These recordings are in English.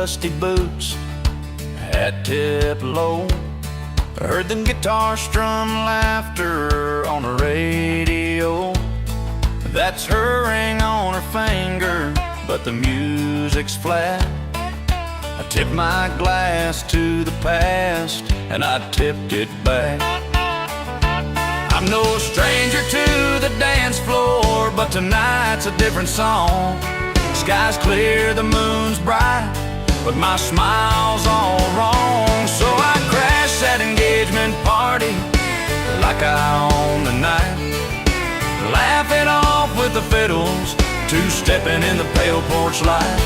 dusty boots, hat tip low. Heard the guitar strum laughter on the radio. That's her ring on her finger, but the music's flat. I tipped my glass to the past, and I tipped it back. I'm no stranger to the dance floor, but tonight's a different song. Sky's clear, the moon's bright, but my smile's all wrong. So I crashed that engagement party like I own the night. Laugh it off with the fiddles, two-stepping in the pale porch light.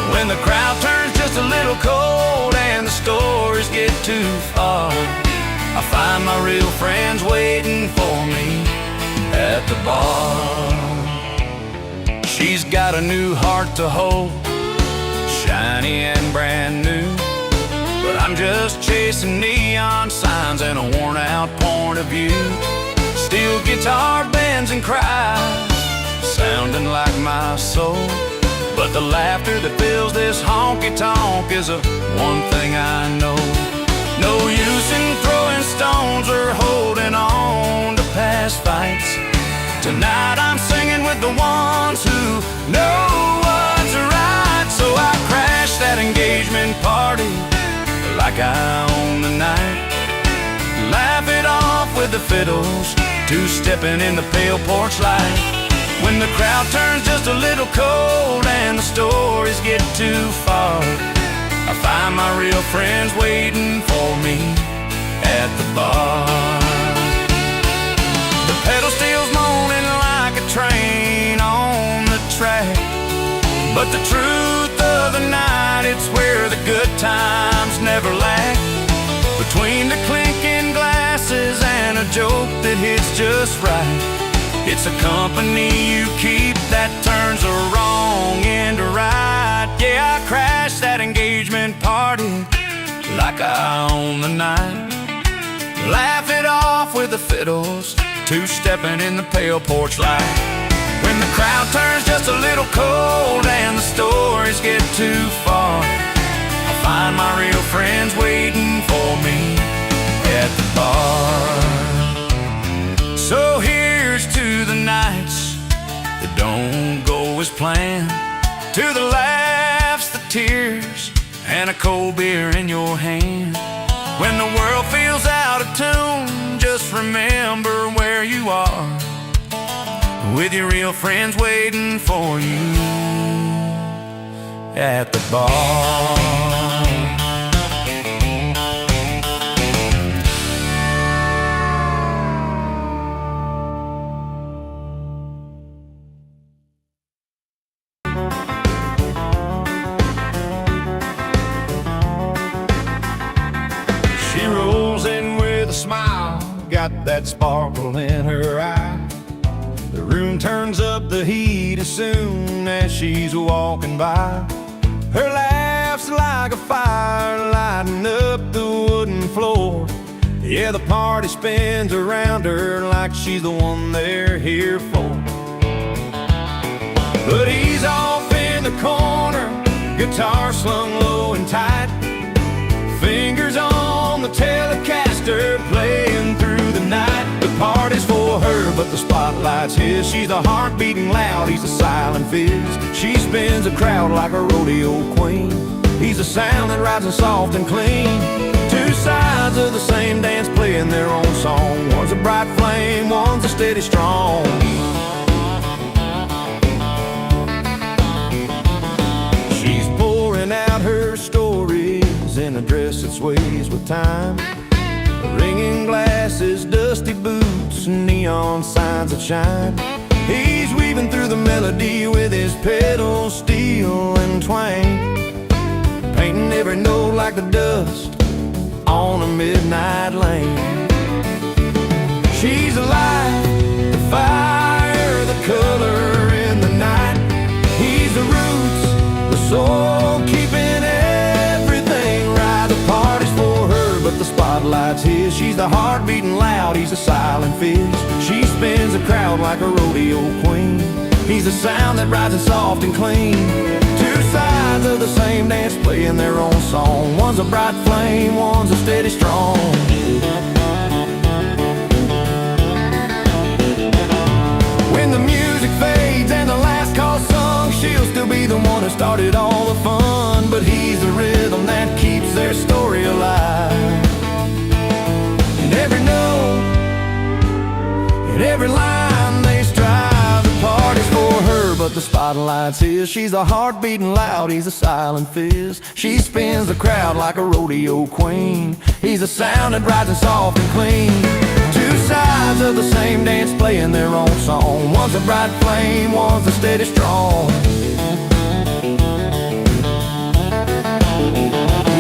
When the crowd turns just a little cold and the stories get too far, I find my real friends waiting for me at the bar. She's got a new heart to hold, shiny and brand new, but I'm just chasing neon signs and a worn-out point of view. Steel guitar bends and cries, sounding like my soul, but the laughter that fills this honky-tonk is the one thing I know. No use in throwing stones or holding on to past fights. Tonight I'm singing with the ones who know what's right. So I crashed that engagement party like I own the night. Laugh it off with the fiddles, two-stepping in the pale porch light. When the crowd turns just a little cold and the stories get too far, I find my real friends waiting for me at the bar. The pedal steel's moaning like a train on the track, but the truth of the night, it's where the good times never lack. Between the clinking glasses and a joke that hits just right, it's a company you keep that turns the wrong into right. Yeah, I crashed that engagement party like I own the night. Laugh it off with the fiddles, two-stepping in the pale porch light. When the crowd turns just a little cold and the stories get too far, I find my real friends waiting for me at the bar. So here's to the nights that don't go as planned, to the laughs, the tears, and a cold beer in your hand. When the world feels out of tune, just remember where you are, with your real friends waiting for you at the bar. She rolls in with a smile, got that sparkle in her eye. The room turns up the heat as soon as she's walking by. Her laugh's like a fire lighting up the wooden floor. Yeah, the party spins around her like she's the one they're here for. But he's off in the corner, guitar slung low and tight, fingers on the Telecaster playing through the night. The party's for her, but the spotlight's his. She's the heart beating loud, he's the silent fizz. She spins a crowd like a rodeo queen. He's the sound that rides in soft and clean. Two sides of the same dance playing their own song. One's a bright flame, one's a steady strong. She's pouring out her stories in a dress that sways with time. Ringing glasses, dusty boots, neon signs that shine. He's weaving through the melody with his pedal steel and twang, painting every note like the dust on a midnight lane. She's the light, the fire, the color in the night. He's the roots, the soul, keeping everything right. The party's for her, but the spotlight's his. She's the heart beating loud, he's a silent fizz. She spins the crowd like a rodeo queen. He's the sound that rises soft and clean. Two sides sides of the same dance, playing their own song. One's a bright flame, one's a steady strong. When the music fades and the last call sung, she'll still be the one who started all the fun. But he's the rhythm that keeps their story alive. And every note, and every line they strive, the party's for her, but the spotlight's his. She's the heart beating loud, he's a silent fizz. She spins the crowd like a rodeo queen. He's a sound that rises soft and clean. Two sides of the same dance, playing their own song. One's a bright flame, one's a steady strong.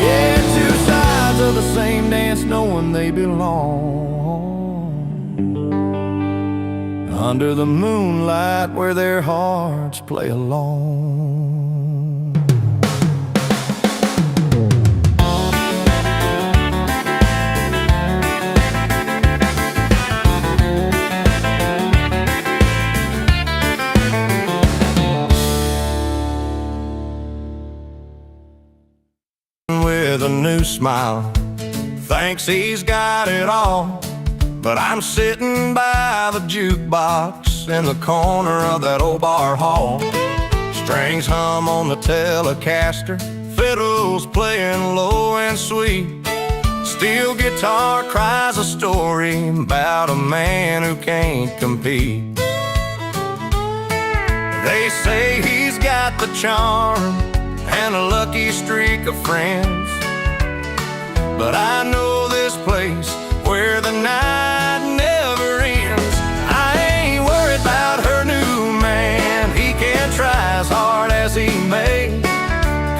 Yeah, two sides of the same dance, knowing they belong. Under the moonlight where their hearts play along. With a new smile, thinks he's got it all. But I'm sitting by the jukebox in the corner of that old bar hall. Strings hum on the Telecaster, fiddles playing low and sweet. Steel guitar cries a story about a man who can't compete. They say he's got the charm and a lucky streak of friends, but I know this place where the night never ends. I ain't worried about her new man, he can try as hard as he may.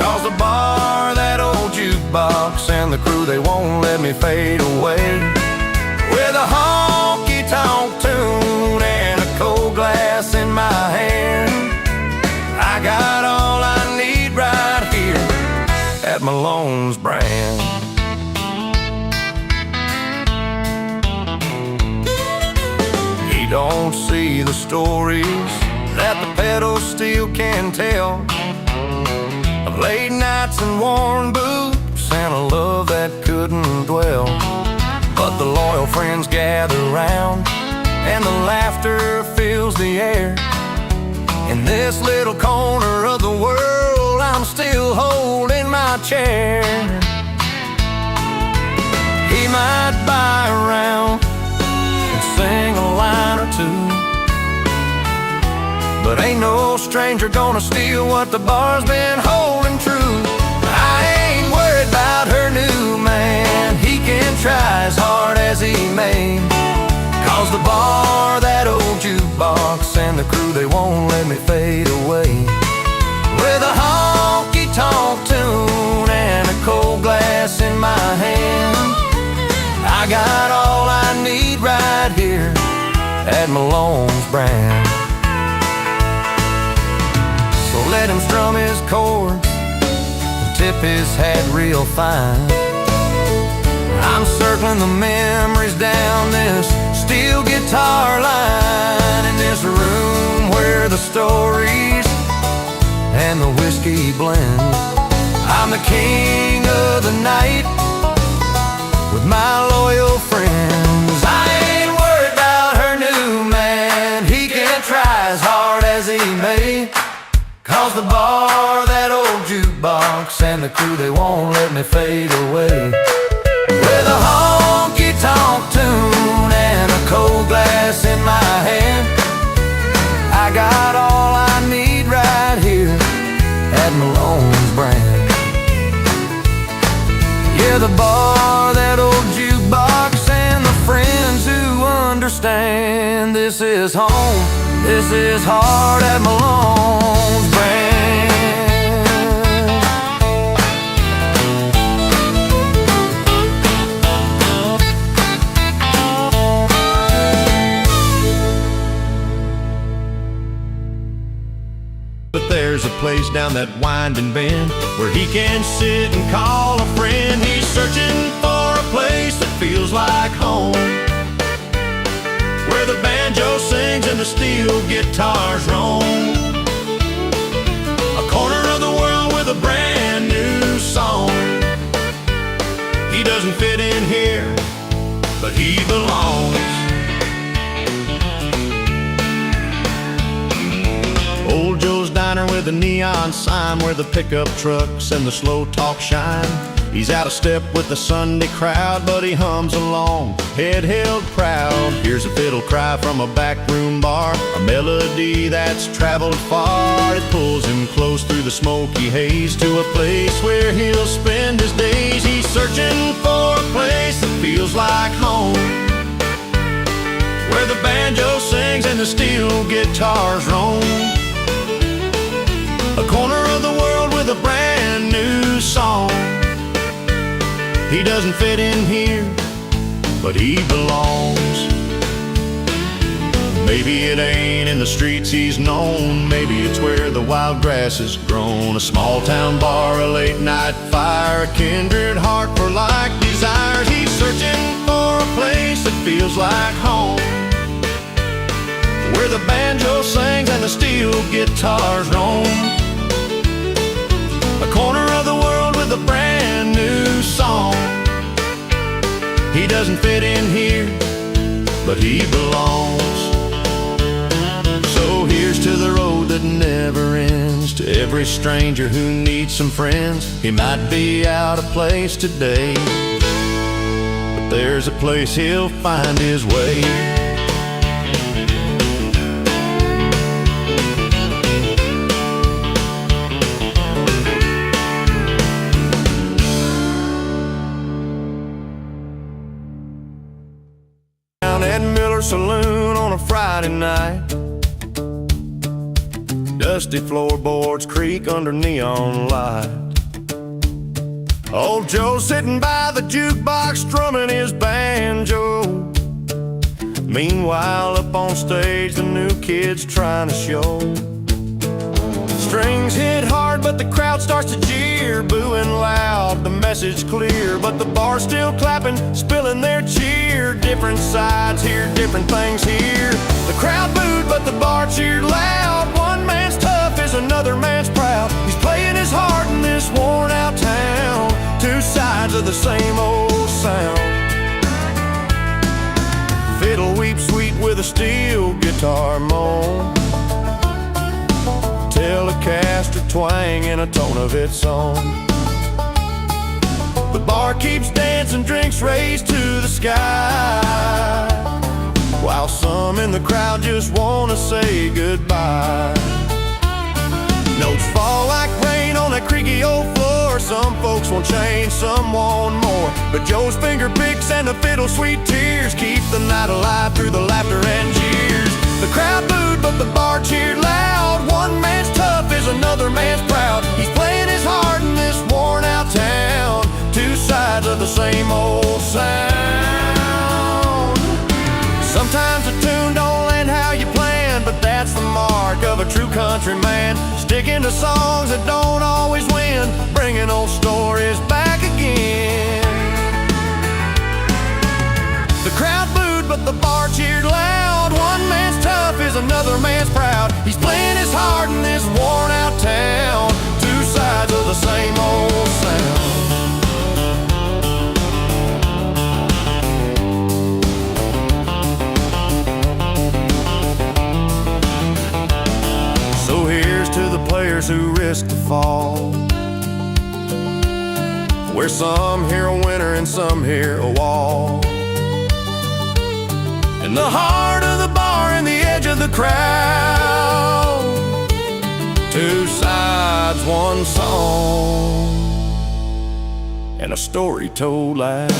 Cause the bar, that old jukebox, and the crew, they won't let me fade away. With a honky-tonk tune and a cold glass in my hand, I got all I need right here at Malone's Brand. Don't see the stories that the pedal steel can tell, of late nights and worn boots and a love that couldn't dwell. But the loyal friends gather round and the laughter fills the air. In this little corner of the world, I'm still holding my chair. He might buy a round, sing a line or two, but ain't no stranger gonna steal what the bar's been holding true. I ain't worried about her new man, he can try as hard as he may. Cause the bar, that old jukebox, and the crew, they won't let me fade away. With a honky-tonk tune and a cold glass in my hand, I got all I need right here at Malone's Brand. So let him strum his chords and tip his hat real fine. I'm circling the memories down this steel guitar line, in this room where the stories and the whiskey blend. I'm the king of the night with my loyal friends. I ain't worried about her new man, he can try as hard as he may. Cause the bar, that old jukebox, and the crew, they won't let me fade away. With a honky-tonk tune and a cold glass in my hand, I got all I need right here at Malone's Brand. Yeah, the bar, that old jukebox, and the friends who understand. This is home, this is hard at Malone's Brand. But there's a place down that winding bend where he can sit and call a friend. He's searching for a place that feels like home, where the banjo sings and the steel guitars roam. A corner of the world with a He doesn't fit in here, but he belongs. Old Joe's Diner with a neon sign where the pickup trucks and the slow talk shine. He's out of step with the Sunday crowd, but he hums along, head held proud. Here's a fiddle cry from a backroom bar, a melody that's traveled far. It pulls him close through the smoky haze to a place where he'll spend his days. He's searching for a place that feels like home, where the banjo sings and the steel guitars roam. A corner of the world with a brand new song. He doesn't fit in here, but he belongs. Maybe it ain't in the streets he's known, maybe it's where the wild grass has grown. A small town bar, a late night fire, a kindred heart for like desires. He's searching for a place that feels like home, where the banjo sings and the steel guitars roam. A corner of the world with a brand new song. He doesn't fit in here, but he belongs. So here's to the road that never ends, to every stranger who needs some friends. He might be out of place today, but there's a place he'll find his way. Saloon on a Friday night, dusty floorboards creak under neon light. Old Joe sitting by the jukebox strumming his banjo. Meanwhile up on stage the new kid's trying to show. Strings hit hard but the crowd starts to jeer, booing loud, the message clear, but the bar's still clapping, spilling their cheer. Different sides here, different things here. The crowd booed but the bar cheered loud. One man's tough is another man's proud. He's playing his heart in this worn out town, two sides of the same old sound. Fiddle weeps sweet with a steel guitar moan, Telecaster twang in a tone of its own. The bar keeps dancing, drinks raised to the sky, while some in the crowd just wanna say goodbye. Notes fall like rain on that creaky old floor. Some folks want change, some want more, but Joe's finger picks and the fiddle sweet tears keep the night alive through the laughter and jeers. The crowd booed but the bar cheered loud. One man's tough is another man's proud. He's playing his heart in this worn out town, two sides of the same old sound. Sometimes a tune don't land how you planned, but that's the mark of a true country man, sticking to songs that don't always win, bringing old stories back again. The crowd booed but the bar cheered loud. One man's tough is another man's proud. He's playing his heart in this worn out town, two sides of the same old sound. So here's to the players who risk the fall, where some hear a winner and some hear a wall. In the heart of the bar and the edge of the crowd, two sides, one song, and a story told loud.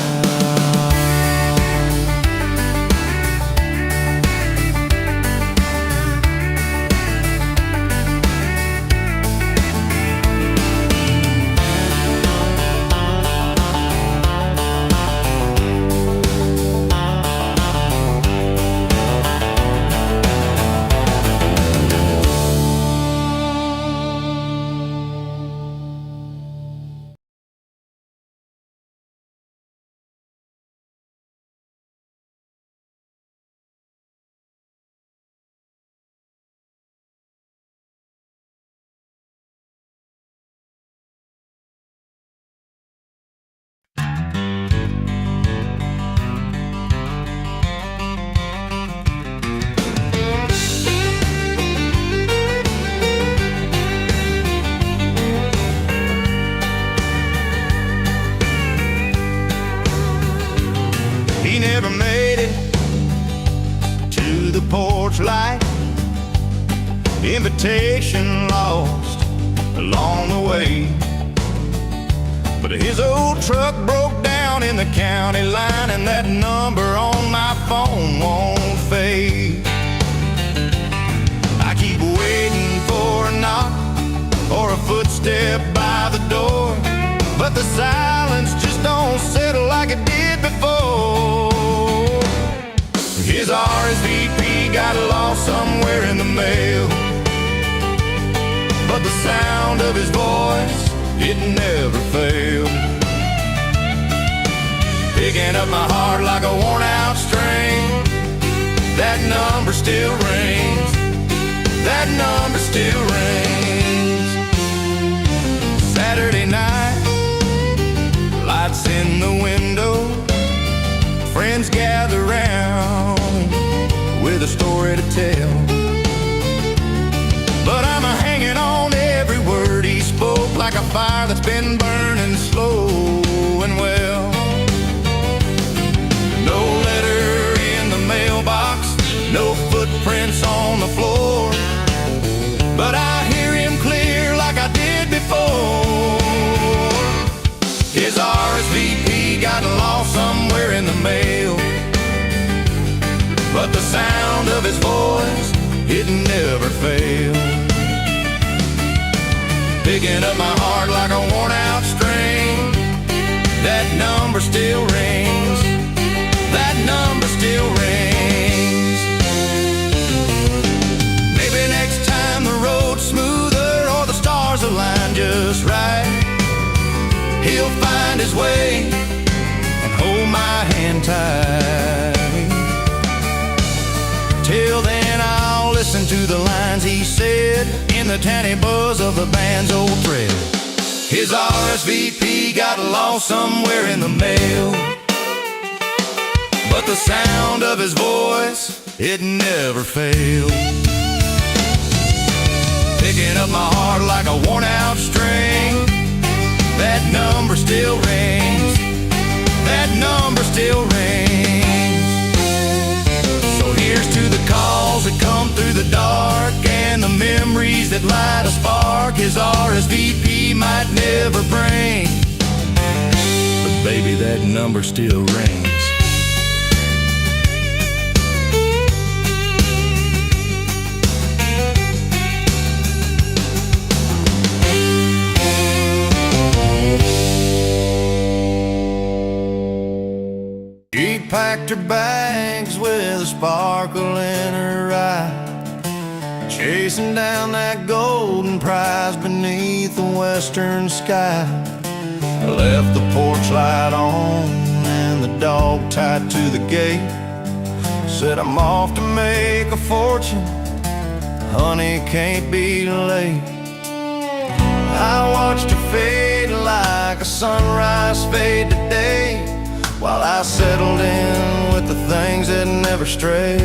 never made it to the porch light. Invitation lost along the way, but his old truck broke down in the county line, and that number on my phone won't fade. I keep waiting for a knock or a footstep by the door, but the silence just don't settle like it did before. His RSVP got lost somewhere in the mail, but the sound of his voice, it never failed. Picking up my heart like a worn out string, that number still rings, that number still rings. Saturday night, lights in the window, friends gather round with a story to tell, but I'm hanging on every word he spoke, like a fire that's been burning slow and well. No letter in the mailbox, no footprints on the floor, but I hear him clear like I did before. His RSVP got lost somewhere in the mail, but the sound of his voice, it never failed. Picking up my heart like a worn out string, that number still rings, that number still rings. Maybe next time the road's smoother or the stars align just right, he'll find his way and hold my hand tight. Till then I'll listen to the lines he said in the tiny buzz of the band's old thread. His RSVP got lost somewhere in the mail, but the sound of his voice, it never failed. Picking up my heart like a worn out string, that number still rings, that number still rings. So here's to the calls that come through the dark and the memories that light a spark his RSVP might never bring, but baby, that number still rings. She packed her bags with a sparkle in her eye, chasing down that golden prize beneath the western sky. I left the porch light on and the dog tied to the gate. Said I'm off to make a fortune, honey, can't be late. I watched her fade like a sunrise fade today, while I settled in with the things that never stray.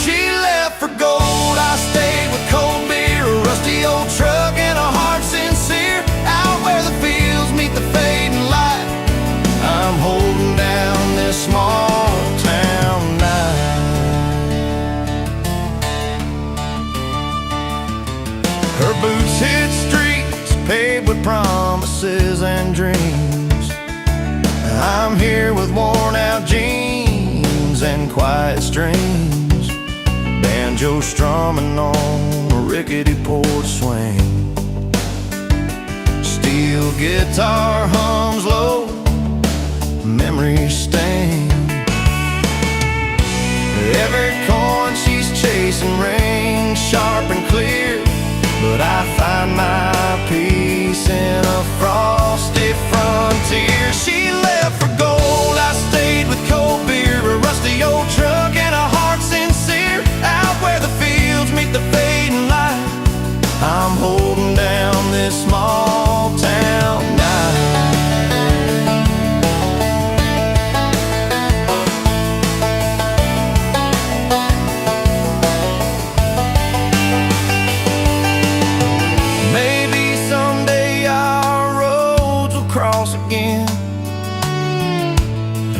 She left for gold, I stayed with cold beer, a rusty old truck and a heart sincere. Out where the fields meet the fading light, I'm holding down this small town night. Her boots hit streets paved with promises and dreams. I'm here with worn out jeans and quiet strings, banjo strumming on a rickety porch swing. Steel guitar hums low, memories sting. Every coin she's chasing rings sharp and clear, but I find my peace in a frosty frontier. She left for gold, I stayed with cold beer, a rusty old truck and a heart sincere. Out where the fields meet the fading light, I'm holding down this small town night.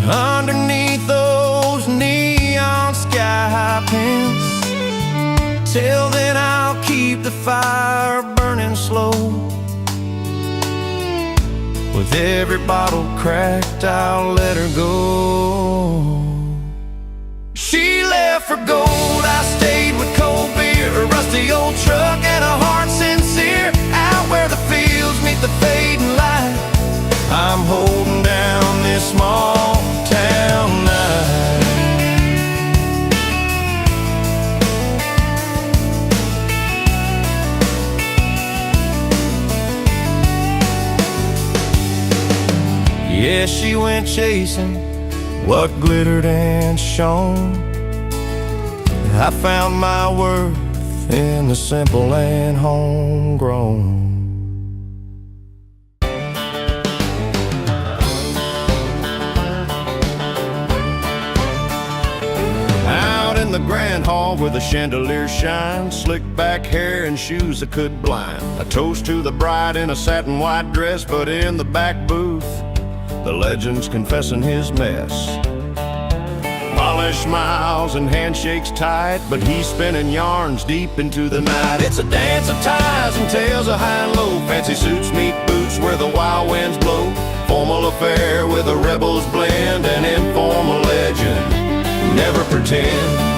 underneath those neon sky pins. Till then I'll keep the fire burning slow. With every bottle cracked, I'll let her go. She left for gold, I stayed with cold beer, a rusty old truck and a heart sincere. Out where the fields meet the fading light, I'm holding down this small town night. Yeah, she went chasing what glittered and shone. I found my worth in the simple and homegrown. Out in the grand hall where the chandelier shines, slick back hair and shoes that could blind. A toast to the bride in a satin white dress, but in the back booth the legend's confessing his mess. Polished smiles and handshakes tight, but he's spinning yarns deep into the night. It's a dance of ties and tales of high and low. Fancy suits meet boots where the wild winds blow. Formal affair with a rebel's blend, an informal legend. Never pretend.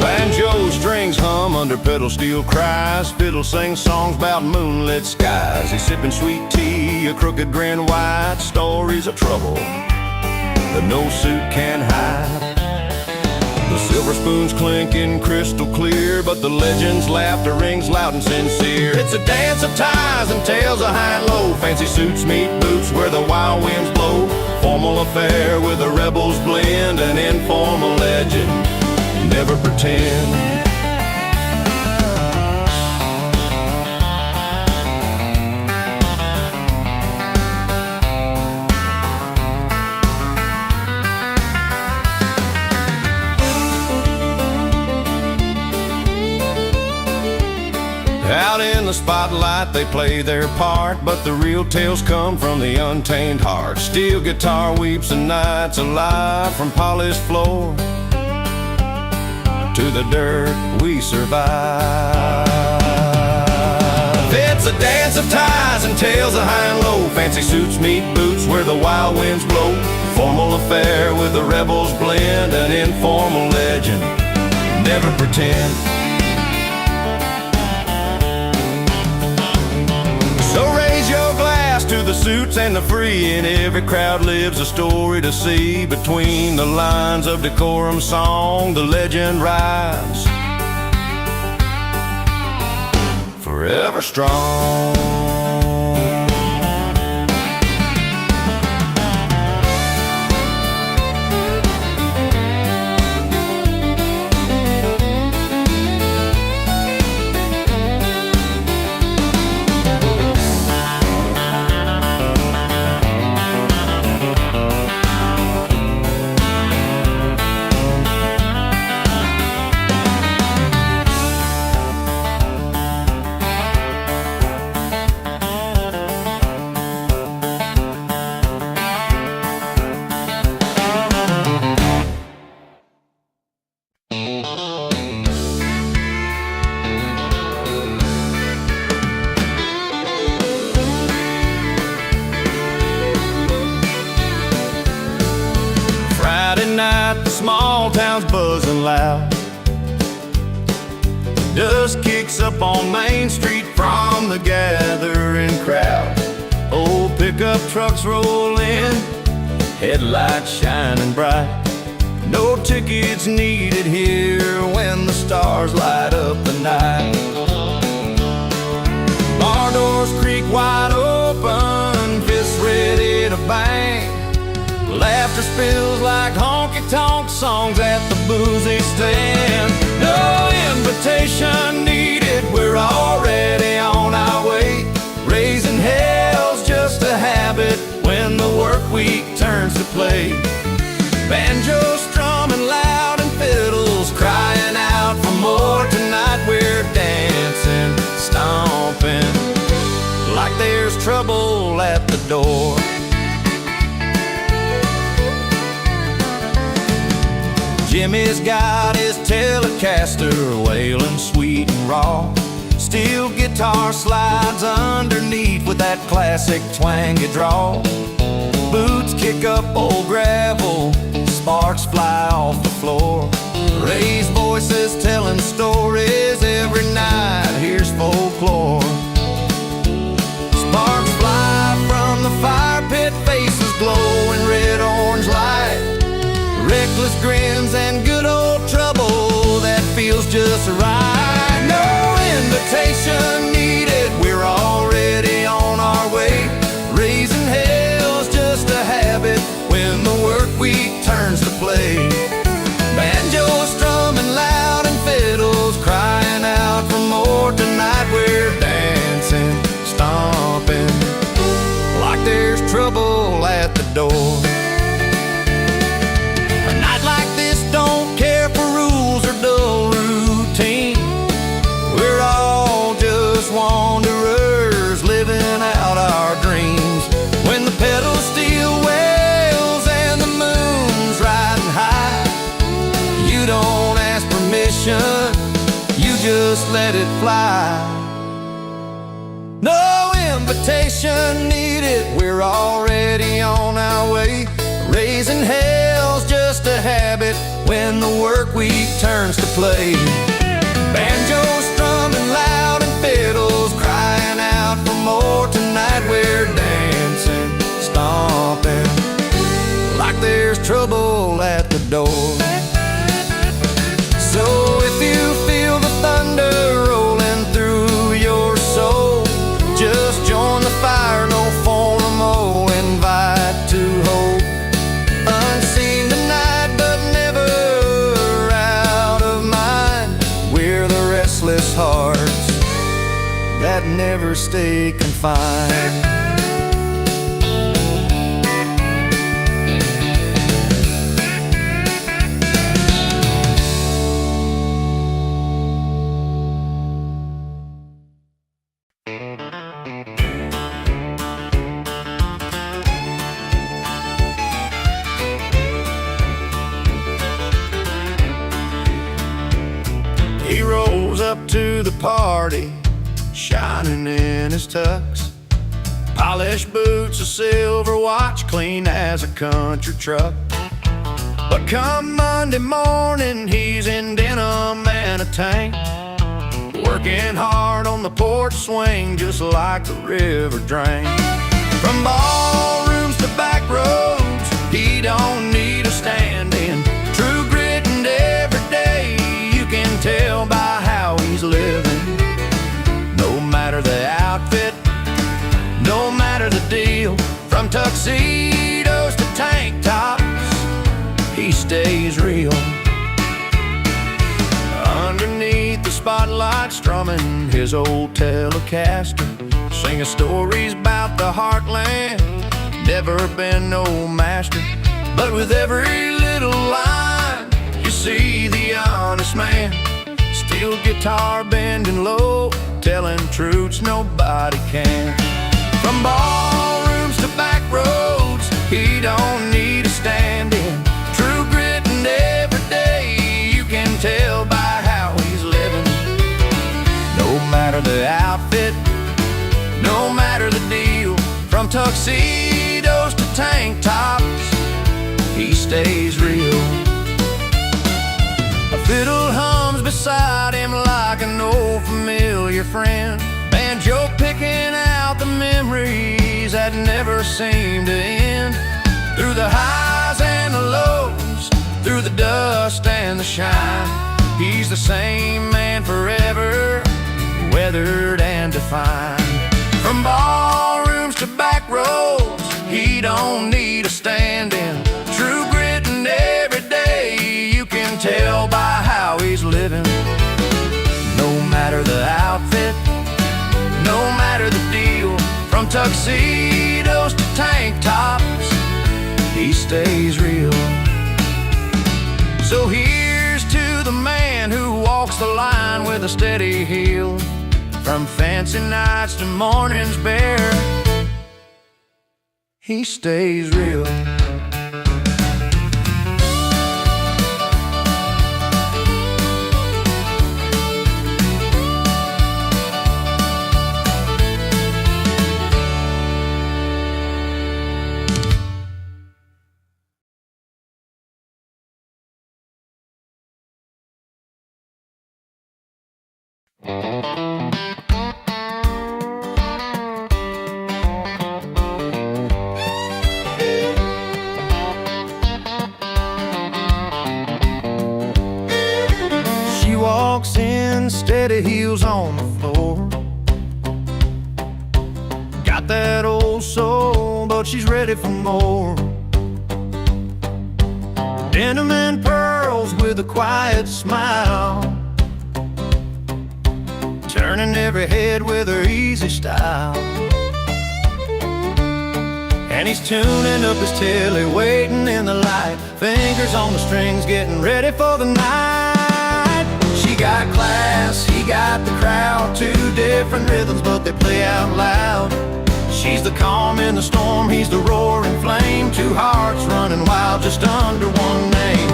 Banjo strings hum under pedal steel cries. Fiddle sings songs about moonlit skies. He's sipping sweet tea, a crooked grin wide. Stories of trouble that no suit can hide. The silver spoons clinking crystal clear, but the legend's laughter rings loud and sincere. It's a dance of ties and tales of high and low. Fancy suits meet boots where the wild winds blow. Formal affair with a rebel's blend, an informal legend. Never pretend. Out in the spotlight they play their part, but the real tales come from the untamed heart. Steel guitar weeps and nights alive, from polished floor to the dirt we survive. It's a dance of ties and tales of high and low. Fancy suits meet boots where the wild winds blow. Formal affair with a rebel's blend, an informal legend. Never pretend. So raise your glass to the suits and the free. In every crowd lives a story to see. Between the lines of decorum song, the legend rides forever strong. Night, the small town's buzzing loud. Dust kicks up on Main Street from the gathering crowd. Old pickup trucks roll in, headlights shining bright. No tickets needed here when the stars light up the night. Bar doors creak wide open, fists ready to bang. Laughter spills like honky-tonk songs at the boozy stand. No invitation needed, we're already on our way. Raising hell's just a habit when the work week turns to play. Banjos strumming loud and fiddles crying out for more. Tonight we're dancing, stomping like there's trouble at the door. Jimmy's got his Telecaster wailing sweet and raw. Steel guitar slides underneath with that classic twangy draw. Boots kick up old gravel, sparks fly off the floor. Raised voices telling stories every night, here's folklore. Sparks fly from the fire pit, faces glow in red orange light. Reckless grins and good old trouble that feels just right. No invitation needed, we're already on our way. Raising hell's just a habit when the work week turns to play. Banjos strumming loud and fiddles crying out for more. Tonight we're dancing, stomping like there's trouble at the door. A night like this don't care for rules or dull routine. We're all just wanderers living out our dreams. When the pedal steel wails and the moon's riding high, you don't ask permission, you just let it fly. No invitation needed, we're already on our way. Raising hell's just a habit when the work week turns to play. Banjos strumming loud and fiddles crying out for more. Tonight we're dancing, stomping like there's trouble at the door. So if you feel the thunder rolling through your soul, just join the fire, no formal invite to hope. Unseen tonight but never out of mind. We're the restless hearts that never stay confined. He rolls up to the party, shining in his tux. Polished boots, a silver watch, clean as a country truck. But come Monday morning, he's in denim and a tank, working hard on the porch swing, just like the river drain. From ballrooms to back roads, he don't need a stand-in. True grit and every day, you can tell by how he's living. No matter the outfit, no matter the deal, from tuxedos to tank tops, he stays real. Underneath the spotlight, strumming his old Telecaster, singing stories about the heartland. Never been no master, but with every little line, you see the honest man. Steel guitar bending low, telling truths nobody can. From ballrooms to back roads, he don't need a stand-in. True grit and every day, you can tell by how he's living. No matter the outfit, no matter the deal, from tuxedos to tank tops, he stays real. A fiddle hums beside him like an old familiar friend. Banjo picking out the memories that never seem to end. Through the highs and the lows, through the dust and the shine, he's the same man forever, weathered and defined. From ballrooms to back roads, he don't need a stand-in. True grit and every day, you can tell by how he's living. No matter the outfit, no matter the deal, from tuxedos to tank tops, he stays real. So here's to the man who walks the line with a steady heel. From fancy nights to mornings bare, he stays real. She walks in, steady heels on the floor. Got that old soul, but she's ready for more. Denim and pearls with a quiet smile, turning every head with her easy style. And he's tuning up his telly, waiting in the light, fingers on the strings, getting ready for the night. She got class, he got the crowd, two different rhythms but they play out loud. She's the calm in the storm, he's the roaring flame, two hearts running wild just under one name.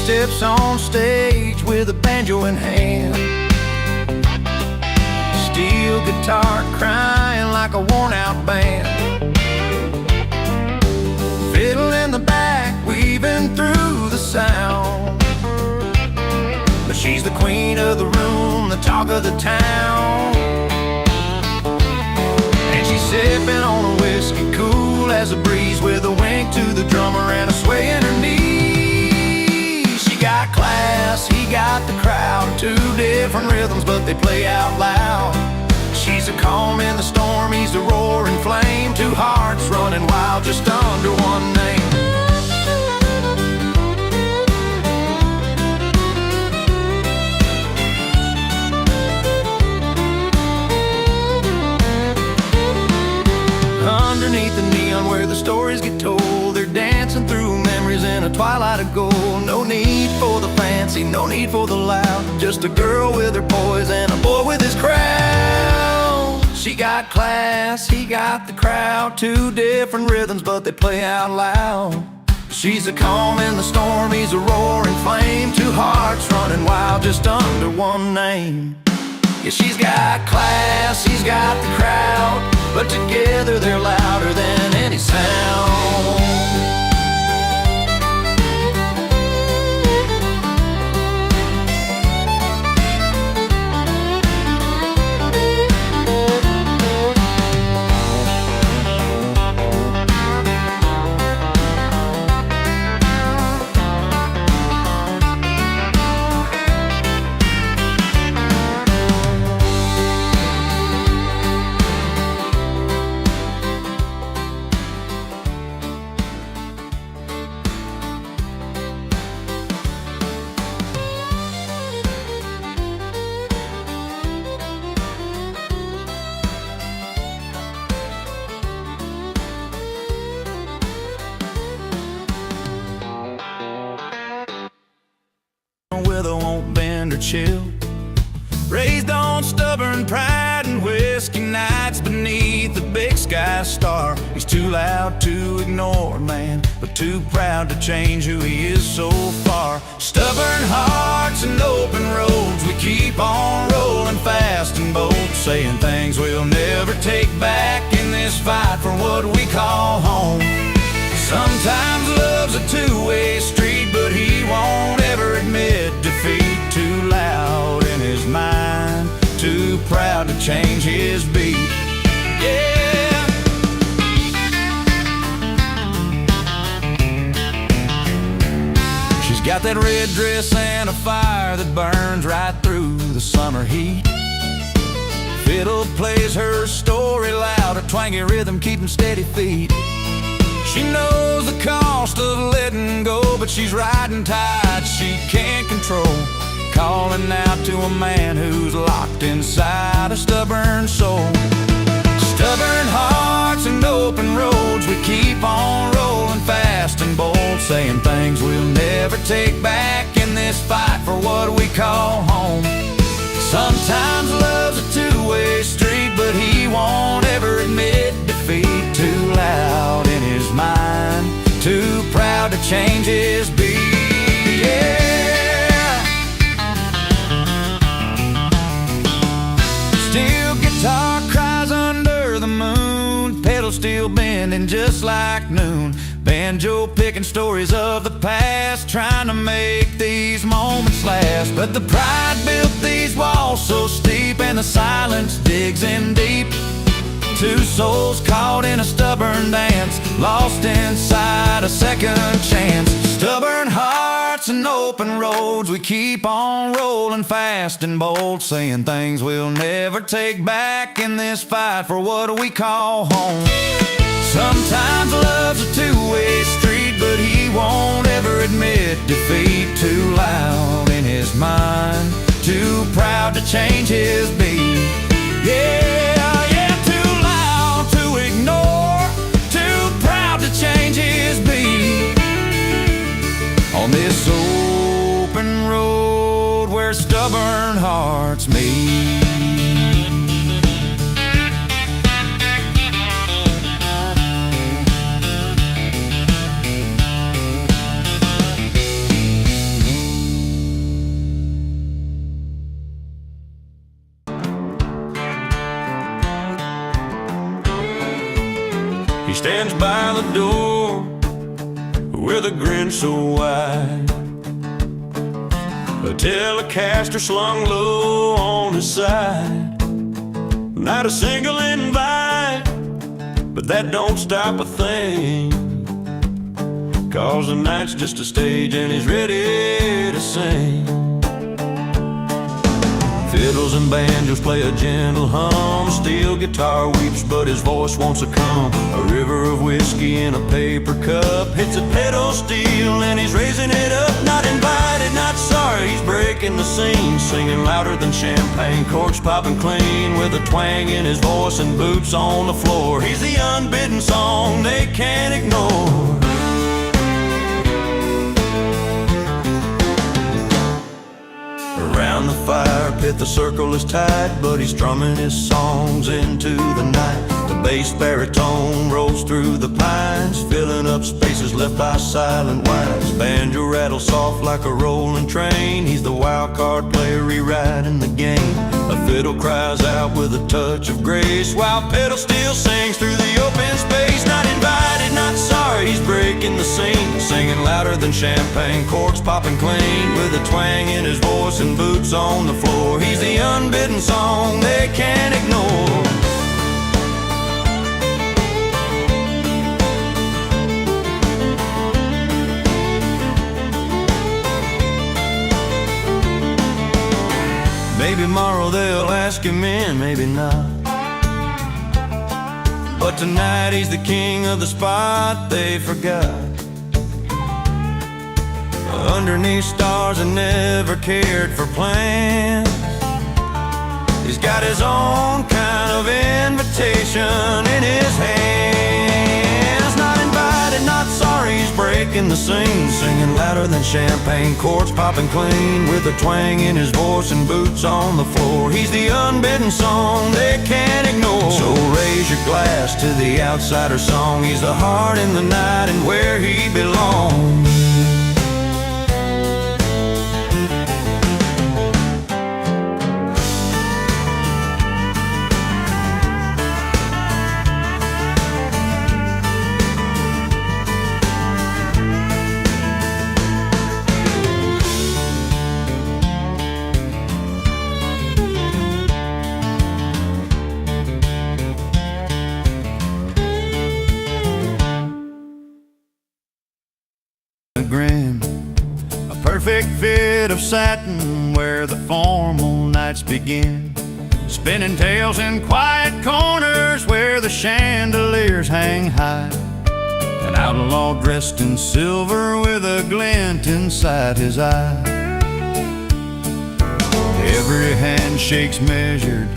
Steps on stage with a banjo in hand, steel guitar crying like a worn-out band, fiddle in the back weaving through the sound. But she's the queen of the room, the talk of the town. And she's sipping on a whiskey, cool as a breeze, with a wink to the drummer and a sway in her knees. Got class, he got the crowd, two different rhythms but they play out loud. She's a calm in the storm, he's the roaring flame, two hearts running wild just under one name. Underneath the neon where the stories get told, they're dancing through memories in a twilight of gold. No need for the fancy, no need for the loud, just a girl with her poise and a boy with his crown. She got class, he got the crowd, two different rhythms but they play out loud. She's a calm in the storm, he's a roaring flame, two hearts running wild just under one name. Yeah, she's got class, he's got the crowd, but together they're louder than any sound. Weather won't bend or chill, raised on stubborn pride and whiskey nights beneath the big sky star. He's too loud to ignore, man, but too proud to change who he is so far. Stubborn hearts and open roads, we keep on rolling fast and bold, saying things we'll never take back in this fight for what we call home. Sometimes love's a two-way street, but he won't ever admit defeat. Too loud in his mind, too proud to change his beat. Yeah. She's got that red dress and a fire that burns right through the summer heat. Fiddle plays her story loud, a twangy rhythm keeping steady feet. She knows the cost of letting go, but she's riding tight, she can't control. Calling out to a man who's locked inside a stubborn soul. Stubborn Stubborn hearts and open roads, we keep on rolling fast and bold, saying things we'll never take back in this fight for what we call home. Sometimes love's a two-way street, but he won't ever admit defeat. Too loud in his mind, too proud to change his beat. Yeah. Steel guitar cries under the moon, pedal steel bending just like noon, banjo picking stories of the past, trying to make these moments last. But the pride built these walls so steep, and the silence digs in deep. Two souls caught in a stubborn dance, lost inside a second chance. Stubborn hearts and open roads, we keep on rolling fast and bold, saying things we'll never take back in this fight for what we call home. Sometimes love's a two-way street, but he won't ever admit defeat. Too loud in his mind, too proud to change his beat. Yeah, yeah, too loud to ignore, too proud to change his beat. On this open road where stubborn hearts meet. He stands by the door with a grin so wide, a Telecaster slung low on his side. Not a single invite, but that don't stop a thing, 'cause the night's just a stage and he's ready to sing. Fiddles and banjos play a gentle hum, steel guitar weeps but his voice won't succumb. A river of whiskey in a paper cup hits a pedal steel and he's raising it up. Not invited, not sorry, he's breaking the scene, singing louder than champagne, corks popping clean, with a twang in his voice and boots on the floor. He's the unbidden song they can't ignore. Around the fire pit the circle is tight, but he's strumming his songs into the night. The bass baritone rolls through the pines, filling up spaces left by silent wines. Banjo rattles soft like a rolling train, he's the wild card player rewriting the game. A fiddle cries out with a touch of grace, while pedal steel sings through the open space. Not invited, not sorry, he's breaking the scene, singing louder than champagne, corks popping clean, with a twang in his voice and boots on the floor. He's the unbidden song they can't ignore. Maybe tomorrow they'll ask him in, maybe not, but tonight he's the king of the spot they forgot. Underneath stars and never cared for plans, he's got his own kind of invitation in his hands. Not invited, not sorry, he's breaking the scene, singing louder than champagne, chords popping clean, with a twang in his voice and boots on the floor. He's the unbidden song they can't ignore. So raise your glass to the outsider song, he's the heart in the night and where he belongs. Grin, a perfect fit of satin where the formal nights begin, spinning tales in quiet corners where the chandeliers hang high. An outlaw dressed in silver with a glint inside his eye. Every handshake's measured,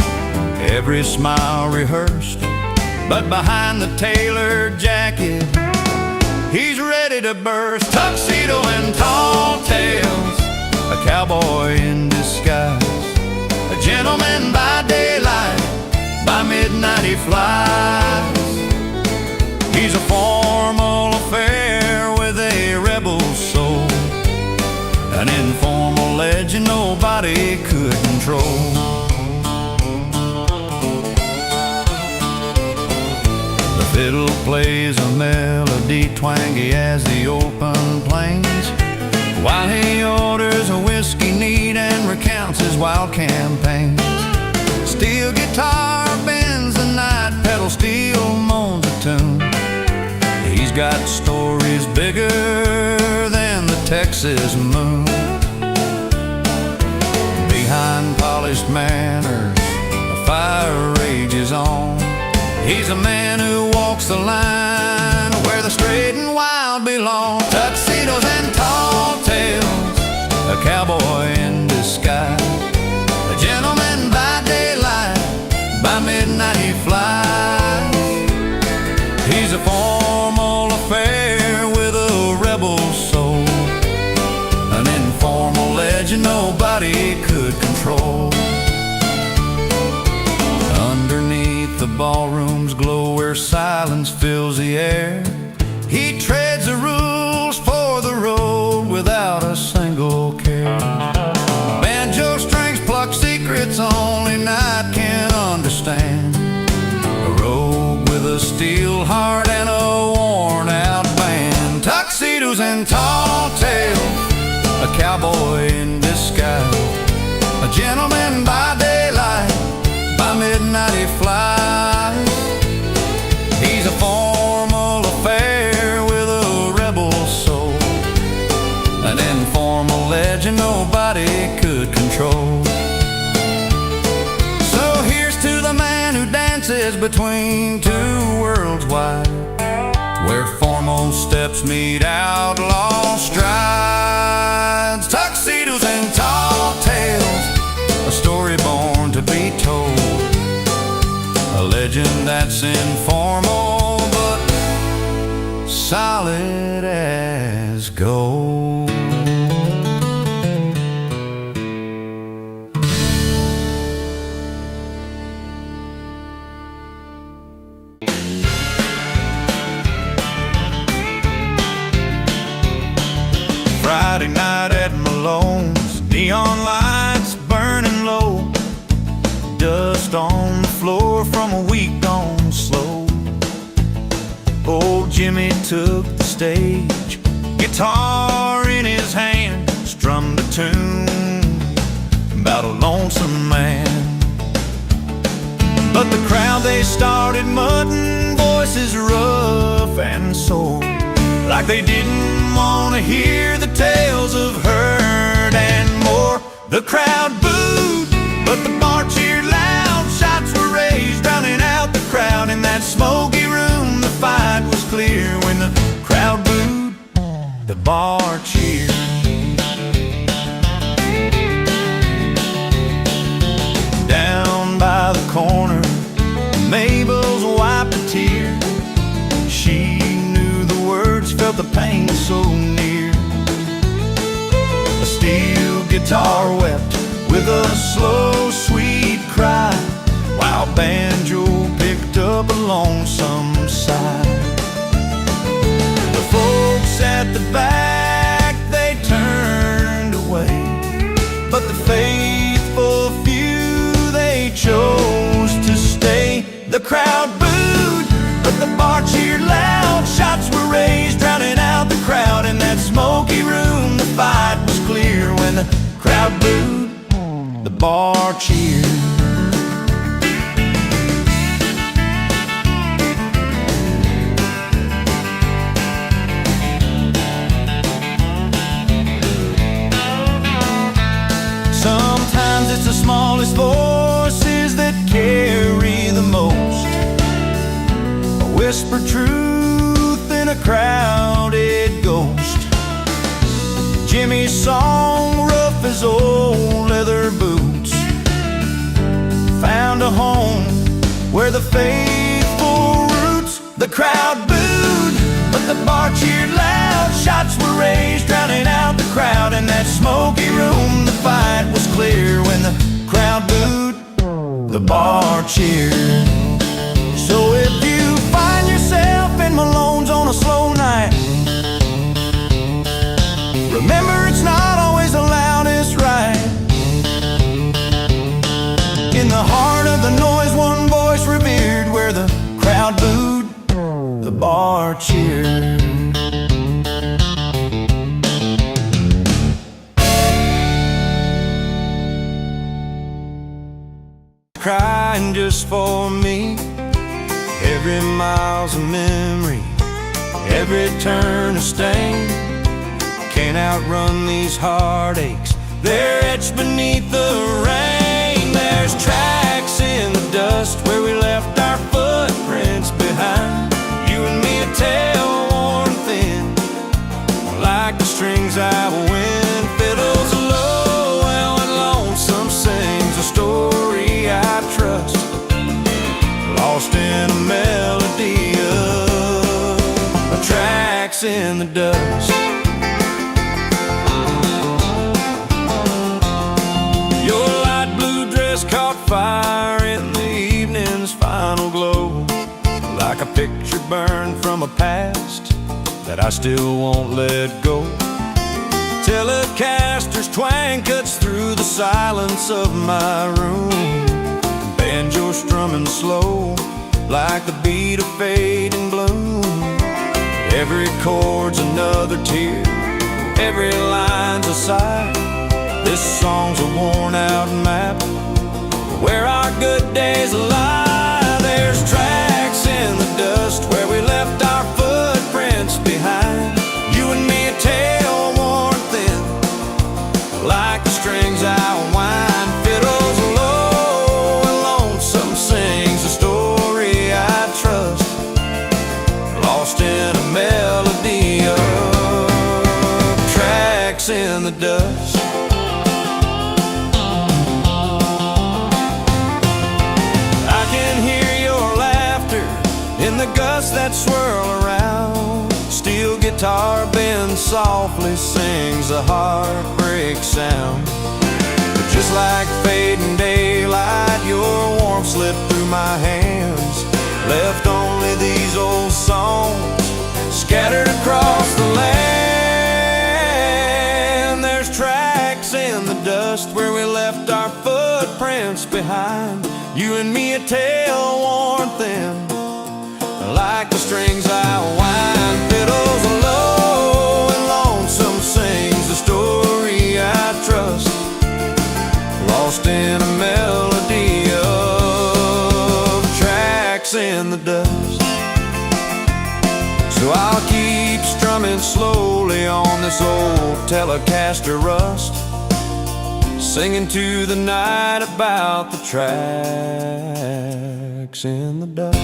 every smile rehearsed, but behind the tailored jacket, he's ready to burst. Tuxedo and tall tales, a cowboy in disguise, a gentleman by daylight, by midnight he flies. He's a formal affair with a rebel soul, an informal legend nobody could control. The fiddle plays a melody twangy as the open plains, while he orders a whiskey neat and recounts his wild campaigns. Steel guitar bends the night, pedal steel moans a tune. He's got stories bigger than the Texas moon. Behind polished manners, a fire rages on. He's a man who walks the line where the straight and wild belong. Tuxedos and tall tales, a cowboy in disguise, a gentleman by daylight, by midnight he flies. He's a formal affair with a rebel soul, an informal legend nobody could control. Underneath the ballroom's glow where silence fills the air, he treads the rules for the road without a single care. Banjo strings pluck secrets only night can understand, a rogue with a steel heart and a worn out band. Tuxedos and tall tales, a cowboy in disguise, a gentleman by daylight, by midnight he flies. He's a formal affair with a rebel soul, an informal legend nobody could control. So here's to the man who dances between two worlds wide, where formal steps meet outlaw strides. Tuxedos and tall tales, a story born to be told, a legend that's informal but solid as gold. Friday night at Malone's, neon lights burning low, dust on the floor from a week gone slow. Old Jimmy took the stage, guitar in his hand, strummed a tune about a lonesome man. But the crowd, they started mudding, voices rough and sore, like they didn't want to hear the tales of hurt and more. The crowd booed, but the bar cheered loud. Shots were raised, drowning out the crowd. In that smoky room, the fight was clear. When the crowd booed, the bar cheered. Down by the corner, Mabel's wiped a tear. She knew the words, felt the pain so near. A steel guitar wept with a slow, sweet cry, while banjo picked up a lonesome sigh. The folks at the back, they turned away, but the faithful few, they chose to stay. The crowd booed, but the bar cheered loud. Shots were raised, drowning out the crowd. In that smoky room, the fight was clear. When the crowd booed, the bar cheered. Sometimes it's the smallest voices that carry the most, a whispered truth in a crowded ghost. Jimmy's song, rough as old leather boots, found a home where the faithful The crowd booed, but the bar cheered loud. Shots were raised, drowning out the crowd. In that smoky room, the fight was clear. When the crowd booed, the bar cheered. So if you find yourself in Malone's on a slow night, remember it's not always the loudest right. In the heart of the noise, one voice revered. Where the crowd booed, the bar cheered. Crying just for me. Every mile's a memory, every turn a stain. Can't outrun these heartaches, they're etched beneath the rain. There's tracks in the dust where we left our footprints behind. You and me, a tale worn thin, like the strings out of wind. Fiddles low and lonesome sings a story I trust, lost in a melody of tracks in the dust. Your light blue dress caught fire in the evening's final glow, like a picture burned from a past that I still won't let go. Telecaster's twang cuts through the silence of my room. Banjo strumming slow, like the beat of fading bloom. Every chord's another tear, every line's a sigh. This song's a worn-out map where our good days lie. There's tracks in the dust where we left our footprints behind. You and me, a tale worn thin, like the strings I wind. Fiddles low and lonesome sings a story I trust, lost in a melody of tracks in the dust. I can hear your laughter in the gusts that swirl around. Steel guitar bends softly, sings a heartbreak sound. But just like fading daylight, your warmth slipped through my hands, left only these old songs scattered across the land. There's tracks in the dust where we left our footprints behind. You and me, a tale worn thin, like the strings I wind. Fiddles low and lonesome sings the story I trust, lost in a melody of tracks in the dust. So I'll keep strumming slowly on this old Telecaster rust, singing to the night about the tracks in the dust.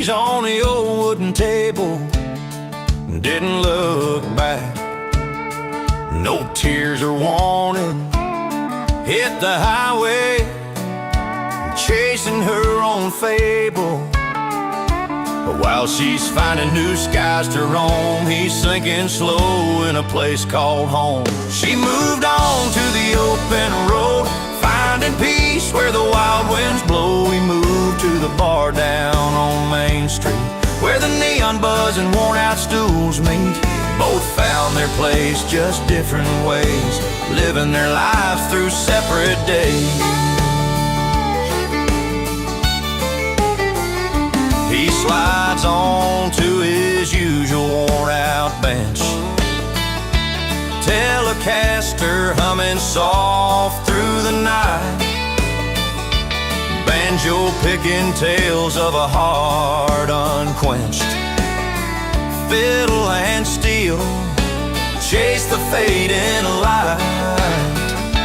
On the old wooden table, didn't look back. No tears are wanted. Hit the highway, chasing her own fable. But while she's finding new skies to roam, he's sinking slow in a place called home. She moved on to the open road, finding peace where the wild winds blow. We moved to the bar down on Main Street, where the neon buzz and worn out stools meet. Both found their place, just different ways, living their lives through separate days. He slides on to his usual worn out bench, Telecaster humming soft through the night, banjo picking tales of a heart unquenched. Fiddle and steel chase the fading light.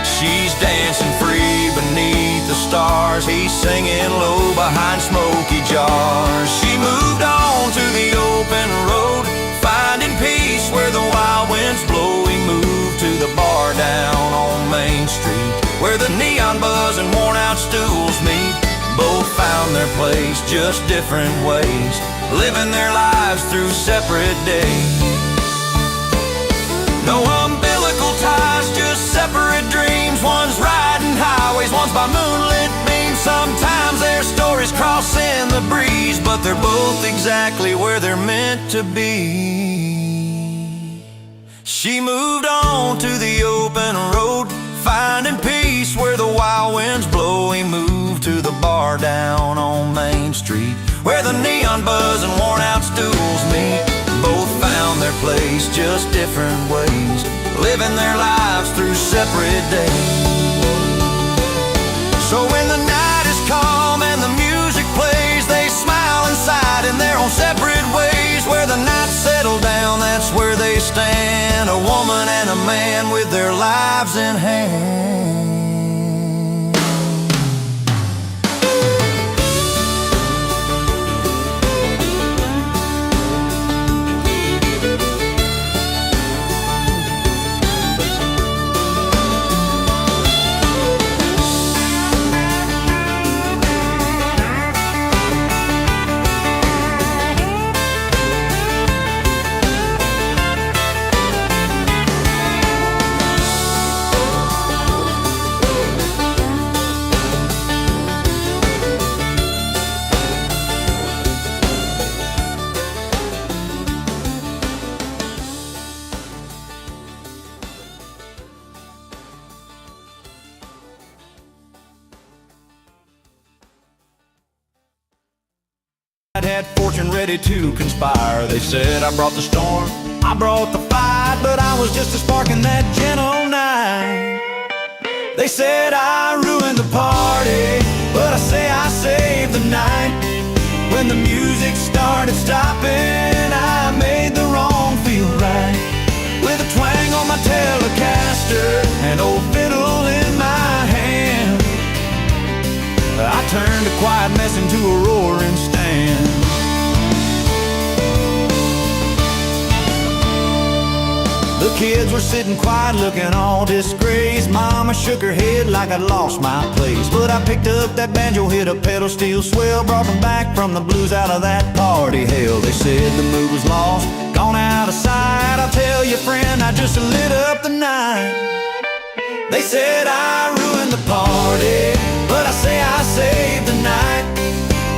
She's dancing free beneath the stars, he's singing low behind smoky jars. She moved on to the open road, finding peace where the wild winds blow. We moved to the bar down on Main Street, where the neon buzz and worn out stools meet. Both found their place, just different ways, living their lives through separate days. No umbilical ties, just separate dreams. One's riding highways, one's by moonlit beams. Sometimes their stories cross in the breeze, but they're both exactly where they're meant to be. She moved on to the open road, finding peace where the wild winds blow. We moved to the bar down on Main Street, where the neon buzz and worn out stools meet. Both found their place, just different ways, living their lives through separate days. So when the night is calm and the music plays, they smile inside in their own separate ways. Where the nights settle down, that's where they stand, a woman and a man with their lives in hand. Had fortune ready to conspire. They said I brought the storm, I brought the fight, but I was just a spark in that gentle night. They said I ruined the party, but I say I saved the night. When the music started stopping, I made the wrong feel right. With a twang on my Telecaster, an old fiddle in my hand, I turned a quiet mess into a roaring stand. The kids were sitting quiet, looking all disgraced. Mama shook her head like I'd lost my place. But I picked up that banjo, hit a pedal steel swell, brought them back from the blues out of that party hell. They said the mood was lost, gone out of sight. I'll tell you, friend, I just lit up the night. They said I ruined the party, but I say I saved the night.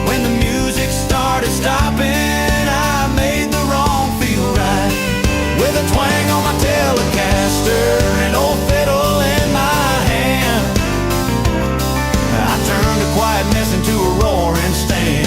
When the music started stopping, I made the wrong feel right. With a twang on my Telecaster, an old fiddle in my hand, I turned a quiet mess into a roaring stand.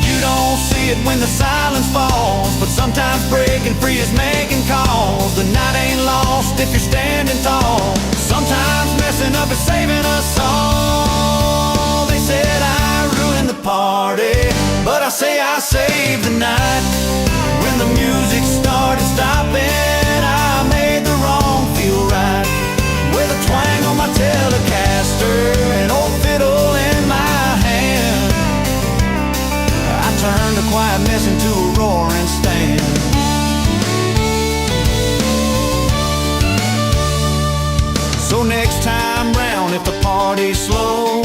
You don't see it when the silence falls, but sometimes breaking free is making calls. The night ain't lost if you're standing tall. Sometimes messing up is saving us all. They said I ruined the party, but I say I saved the night. When the music started stopping, I made the wrong feel right. With a twang on my Telecaster, an old fiddle in my hand, I turned a quiet mess into a roaring stand. So next time round, if the party's slow,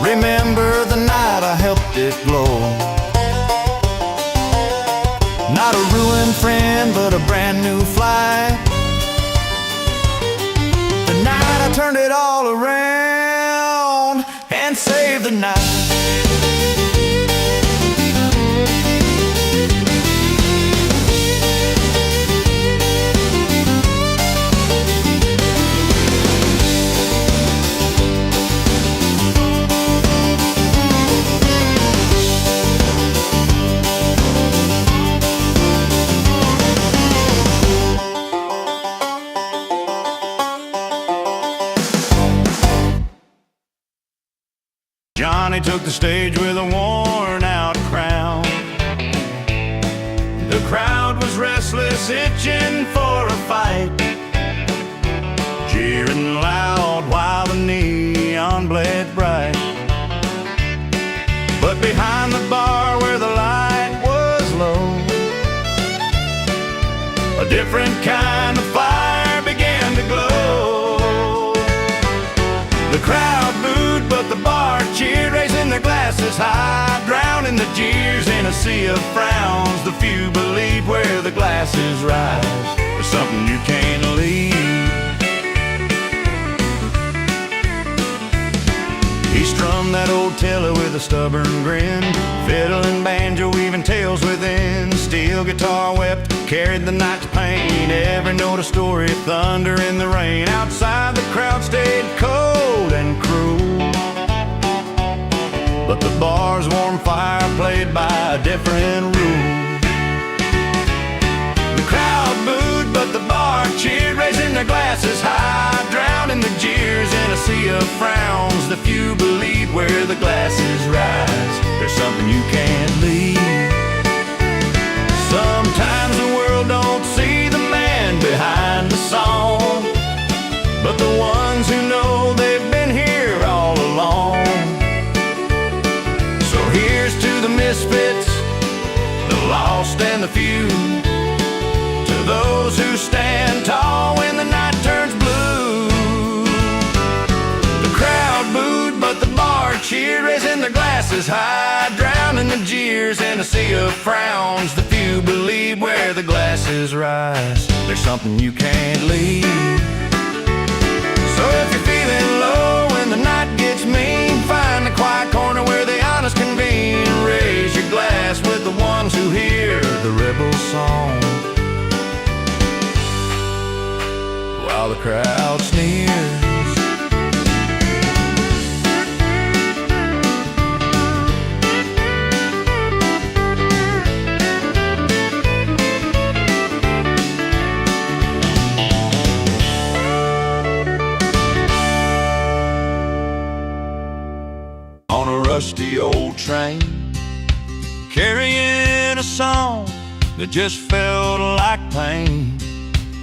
remember the night I helped it glow. Not a ruined friend, but a brand new flight. The night I turned it all around and saved the night. Johnny took the stage with a worn-out crowd. The crowd was restless, itching for a fight, cheering loud while the neon bled bright. But behind the bar where the light was low, a different kind of fire began to glow. The crowd booed, but the bar cheered, raising their glasses high, drowning the jeers in a sea of frowns. The few believe where the glasses rise, there's something you can't leave. He strummed that old tiller with a stubborn grin, fiddle and banjo weaving tales within. Steel guitar wept, carried the night's pain, every note a story, thunder in the rain. Outside the crowd stayed cold and cruel, but the bar's warm fire played by a different rule. The crowd booed, but the bar cheered, raising their glasses high, drowning the jeers in a sea of frowns. The few believe where the glasses rise, there's something you can't leave. Sometimes the world don't see the man behind the song, but the ones who know they've been here all along. So here's to the misfits, the lost and the few, to those who stand tall when the night turns blue. The crowd booed, but the bar cheered, raising their glasses high, drowning the jeers in a sea of frowns. The few believe where the glasses rise, there's something you can't leave. So if you're feeling low when the night gets mean, find a quiet corner where the honest convene. Raise your glass with the ones who hear the rebel song, while the crowd sneers. On a rusty old train, carrying a song that just felt like pain,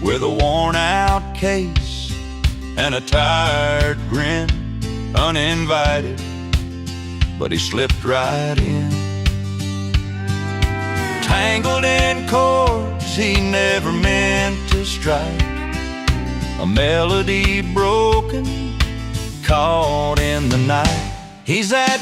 with a worn-out case and a tired grin. Uninvited, but he slipped right in. Tangled in chords he never meant to strike, a melody broken, caught in the night. He's that